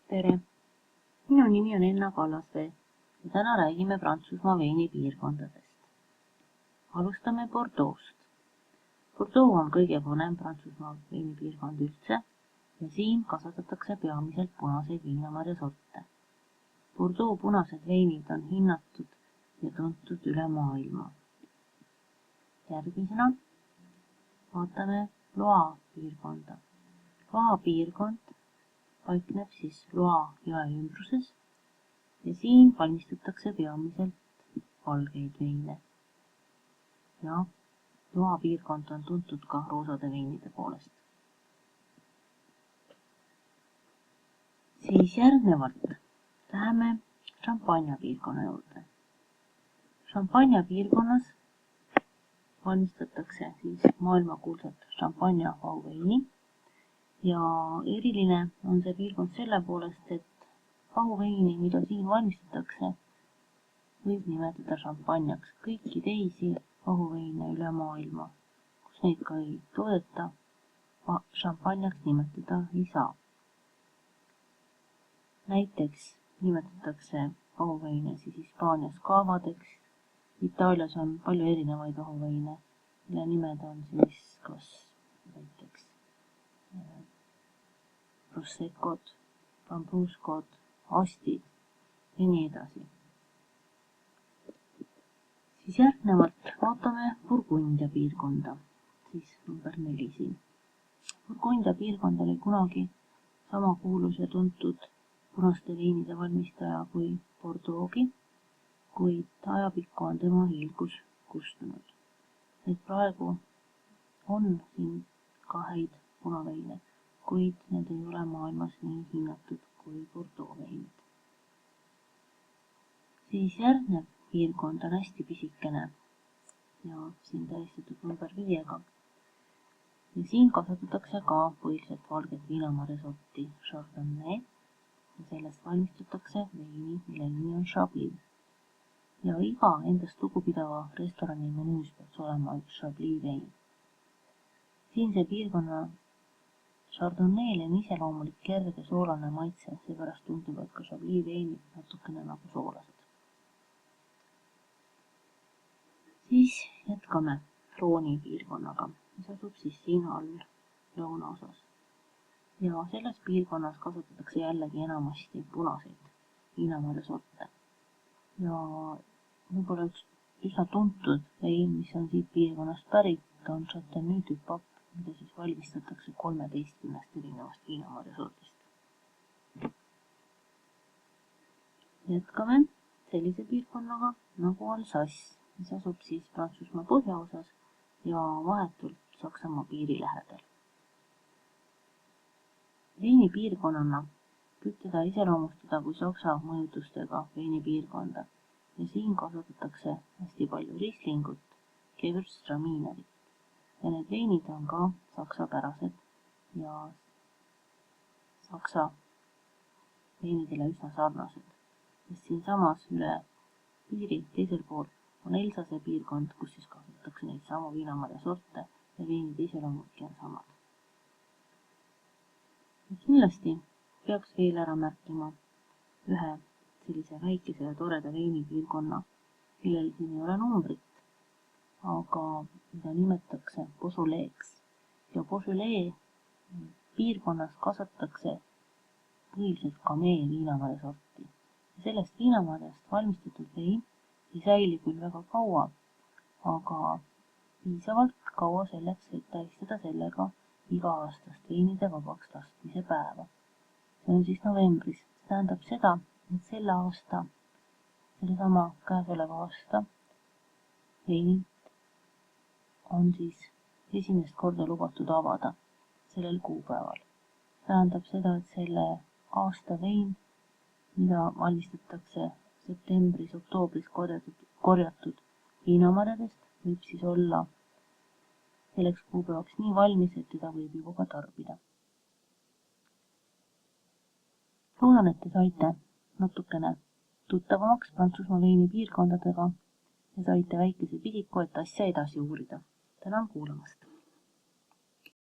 Tere! Minu nimi on Enna Kallasvee ja täna räägime Prantsusmaa veinipiirkondadest. Alustame Bordeaux'st. Bordeaux on kõige vanem Prantsusmaa veinipiirkond üldse ja siin kasvatatakse peamiselt punaseid viinamarjasorte. Bordeaux punased veinid on hinnatud ja tuntud üle maailma. Järgmisena vaatame Loire piirkonda. Loire piirkond paikneb siis Loire jõe ümbruses ja siin valmistatakse peamiselt valgeid veine. Ja Loire piirkond on tuntud ka roosade veinide poolest. Siis järgnevalt läheme Champagne piirkonna juurde. Champagne piirkonnas valmistatakse siis maailmakuulsat Champagne vahuveini ja eriline on see piirkond selle poolest, et vahuveini, mida siin valmistatakse, võib nimetada šampaniaks. Kõiki teisi vahuveine üle maailma, kus neid ka ei toodeta, šampaniaks nimetada ei saa. Näiteks nimetatakse vahuveine siis Hispaanias kaavadeks. Itaalias on palju erinevaid vahuveine, mille nimed on siis kas näiteks Prosecod, Lambruscod, Astid ja nii edasi. Siis järgnevalt vaatame Burgundia piirkonda, siis number 4 siin. Burgundia piirkond oli kunagi sama kuulus ja tuntud punaste veinide valmistaja kui Bordeaux'i, kuid ajapikku on tema hiilgus kustunud. Et praegu on siin ka häid punaveine, kuid need ei ole maailmas nii hinnatud kui Bordeaux veinid. Siis järgnev piirkond on hästi pisikene ja siin tähistatud number 5-ga. Ja siin kasvatatakse ka põhiliselt valget viinamarjasorti Chardonnay ja sellest valmistatakse veini, mille nimi on Chablis. Ja iga endast lugupidava restorani menüüs peaks olema üks Chablis vein. Siinse piirkonna Chardonnay'l on iseloomulik kerge soolane maitse, seepärast tunduvad ka Chablis veinid natukene nagu soolased. Siis jätkame Rhône'i piirkonnaga, mis asub siis siin all lõunaosas. Ja selles piirkonnas kasvatatakse jällegi enamasti punaseid viinamarjasorte. Ja võib-olla üks üsna tuntud vein, mis on siit piirkonnast pärit, on Châteauneuf du Pape, mida siis valmistatakse 13 erinevast viinamarjasordist. Jätkame sellise piirkonnaga nagu Alsace, mis asub siis Prantsusmaa põhjaosas ja vahetult Saksamaa piiri lähedal. Veinipiirkonnana võib teda iseloomustada kui saksa mõjutustega veinipiirkonda ja siin kasvatatakse hästi palju rieslingut, gewürztraminerit ja need veinid on ka saksapärased ja saksa veinidele üsna sarnased, sest siin samas üle piiri teisel pool on Elsase piirkond, kus siis kasvatatakse neid samu viinamarjasorte ja veinide iseloomudki on samad. Kindlasti peaks veel ära märkima ühe sellise väikese ja toreda veinipiirkonna, millel siin ei ole numbrit, aga mida nimetatakse Beaujolais. Ja Beaujolais piirkonnas kasvatatakse põhiliselt kamee viinamarjasorti. Ja sellest viinamarjast valmistatud vein ei säili küll väga kaua, aga piisavalt kaua selleks, et tähistada sellega iga-aastast veinide vabaks laskmise päeva. See on siis novembris. See tähendab seda, et selle aasta, sellesama käesoleva aasta veinid on siis esimest korda lubatud avada sellel kuupäeval. See tähendab seda, et selle aasta vein, mida valmistatakse septembris, oktoobris korjatud viinamarjadest, võib siis olla selleks kuupäevaks nii valmis, et teda võib juba ka tarbida. Loodan, et te saite natukene tuttavamaks Prantsusmaa veinipiirkondadega ja saite väikese pisiku, et asja edasi uurida. Tänan kuulamast!